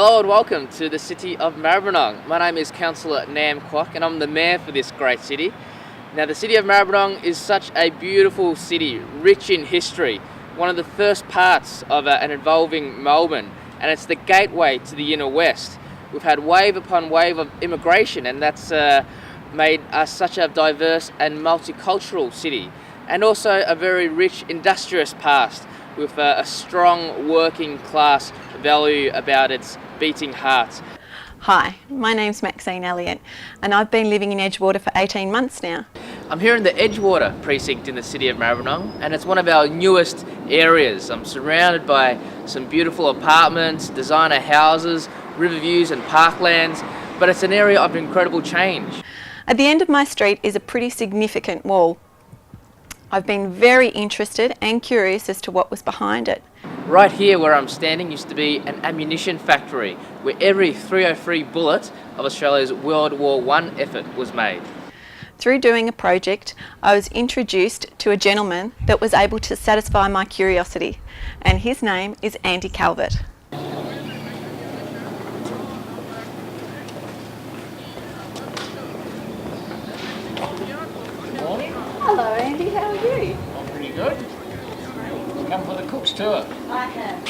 Hello and welcome to the city of Maribyrnong. My name is Councillor Nam Kwok and I'm the mayor for this great city. Now the city of Maribyrnong is such a beautiful city, rich in history, one of the first parts of an evolving Melbourne, and it's the gateway to the inner west. We've had wave upon wave of immigration, and that's made us such a diverse and multicultural city, and also a very rich industrious past with a strong working class value about its beating heart. Hi, my name's Maxine Elliott and I've been living in Edgewater for 18 months now. I'm here in the Edgewater precinct in the city of Maribyrnong, and it's one of our newest areas. I'm surrounded by some beautiful apartments, designer houses, river views and parklands, but it's an area of incredible change. At the end of my street is a pretty significant wall. I've been very interested and curious as to what was behind it. Right here where I'm standing used to be an ammunition factory where every .303 bullet of Australia's World War I effort was made. Through doing a project, I was introduced to a gentleman that was able to satisfy my curiosity, and his name is Andy Calvert. Hello Andy, how are you? I'm pretty good. Come for the cook's tour. I have.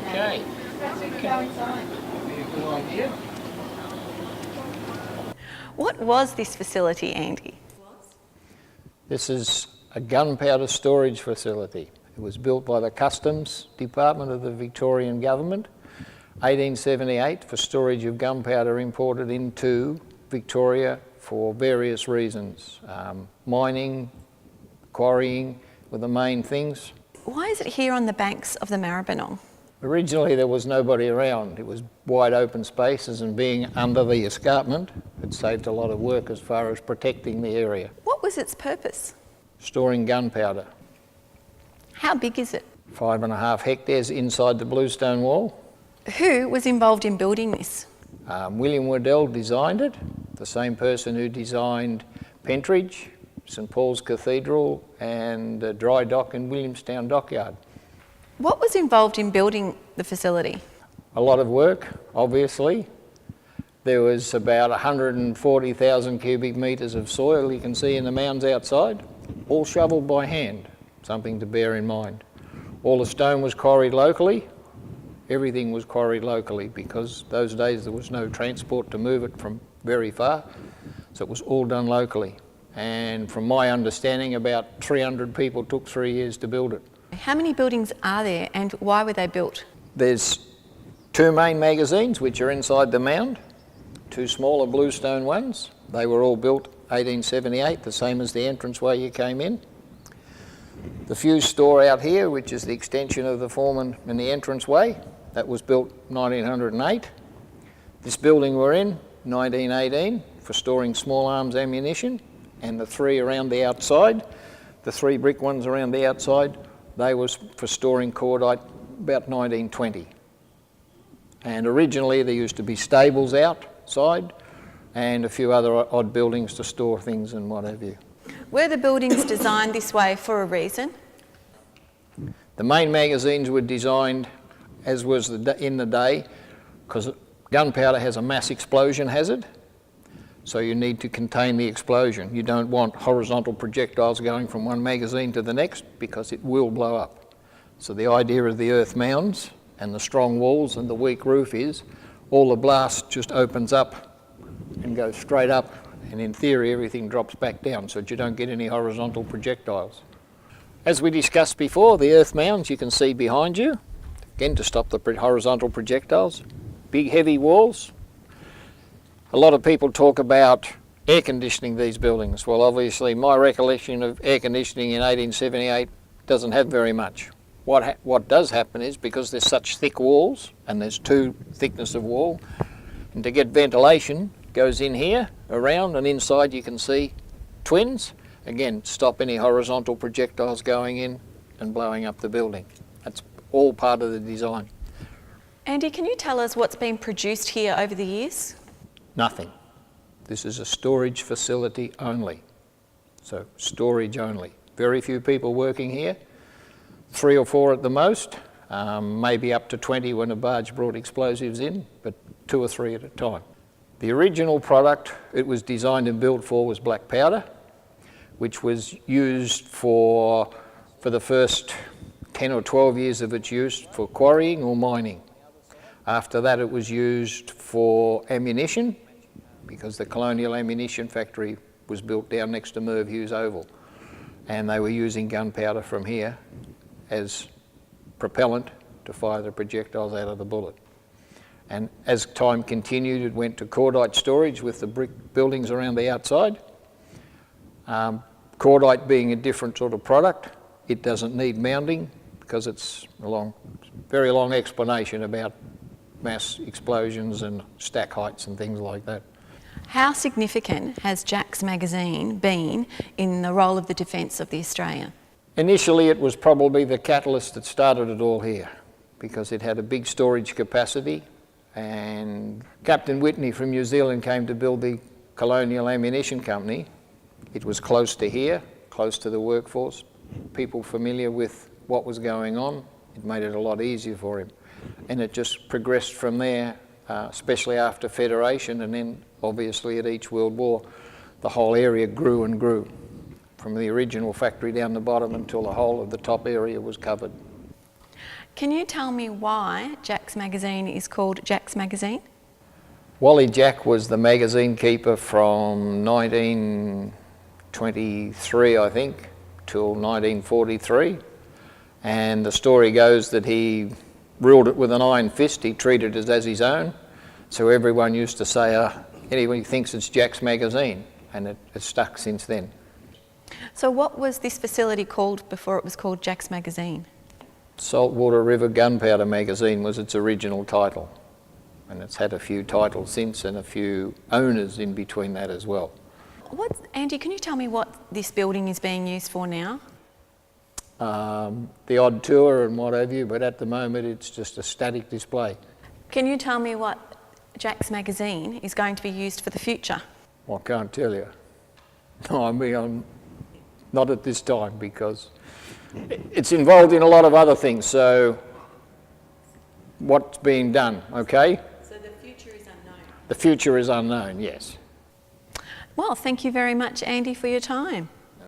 Okay. Perhaps we could go inside. Good on you. What was this facility, Andy? This is a gunpowder storage facility. It was built by the Customs Department of the Victorian Government, 1878, for storage of gunpowder imported into Victoria for various reasons. Mining, quarrying were the main things. Why is it here on the banks of the Maribyrnong? Originally there was nobody around. It was wide open spaces, and being under the escarpment, it saved a lot of work as far as protecting the area. What was its purpose? Storing gunpowder. How big is it? 5.5 hectares inside the bluestone wall. Who was involved in building this? William Waddell designed it, the same person who designed Pentridge, St Paul's Cathedral and the dry dock in Williamstown Dockyard. What was involved in building the facility? A lot of work, obviously. There was about 140,000 cubic metres of soil you can see in the mounds outside, all shovelled by hand, something to bear in mind. All the stone was quarried locally. Everything was quarried locally because those days there was no transport to move it from very far, so it was all done locally. And from my understanding, about 300 people took 3 years to build it. How many buildings are there and why were they built? There's 2 main magazines which are inside the mound, 2 smaller bluestone ones. They were all built 1878, the same as the entranceway you came in. The fuse store out here, which is the extension of the foreman and the entranceway, that was built 1908. This building we're in, 1918, for storing small arms ammunition, and the 3 around the outside, the 3 brick ones around the outside, they was for storing cordite about 1920. And originally there used to be stables outside and a few other odd buildings to store things and what have you. Were the buildings designed this way for a reason? The main magazines were designed, as was in the day, because gunpowder has a mass explosion hazard, so you need to contain the explosion. You don't want horizontal projectiles going from one magazine to the next because it will blow up. So the idea of the earth mounds and the strong walls and the weak roof is all the blast just opens up and goes straight up, and in theory everything drops back down so that you don't get any horizontal projectiles. As we discussed before, the earth mounds you can see behind you, again to stop the horizontal projectiles. Big heavy walls. A lot of people talk about air conditioning these buildings. Well, obviously my recollection of air conditioning in 1878 doesn't have very much. What does happen is, because there's such thick walls, and there's 2 thickness of wall, and to get ventilation, goes in here, around, and inside you can see twins. Again, stop any horizontal projectiles going in and blowing up the building. That's all part of the design. Andy, can you tell us what's been produced here over the years? Nothing. This is a storage facility only. So storage only. Very few people working here, 3 or 4 at the most. maybe up to 20 when a barge brought explosives in, but 2 or 3 at a time. The original product it was designed and built for was black powder, which was used for the first 10 or 12 years of its use for quarrying or mining. After that it was used for ammunition, because the Colonial Ammunition Factory was built down next to Merv Hughes Oval, and they were using gunpowder from here as propellant to fire the projectiles out of the bullet. And as time continued, it went to cordite storage with the brick buildings around the outside. Cordite being a different sort of product, it doesn't need mounting because it's a very long explanation about mass explosions and stack heights and things like that. How significant has Jack's Magazine been in the role of the defence of the Australian? Initially it was probably the catalyst that started it all here, because it had a big storage capacity, and Captain Whitney from New Zealand came to build the Colonial Ammunition Company. It was close to here, close to the workforce, people familiar with what was going on. It made it a lot easier for him. And it just progressed from there, especially after Federation, and then obviously at each World War, the whole area grew and grew, from the original factory down the bottom until the whole of the top area was covered. Can you tell me why Jack's Magazine is called Jack's Magazine? Wally Jack was the magazine keeper from 1923, I think, till 1943. And the story goes that he ruled it with an iron fist. He treated it as his own. So everyone used to say, anybody thinks it's Jack's Magazine, and it's stuck since then. So what was this facility called before it was called Jack's Magazine? Saltwater River Gunpowder Magazine was its original title, and it's had a few titles since and a few owners in between that as well. Andy, can you tell me what this building is being used for now? The odd tour and what have you, but at the moment it's just a static display. Can you tell me what Jack's Magazine is going to be used for the future? Well, I can't tell you. No, I mean, I'm not at this time, because it's involved in a lot of other things, so what's being done, okay? So the future is unknown? The future is unknown, yes. Well, thank you very much, Andy, for your time.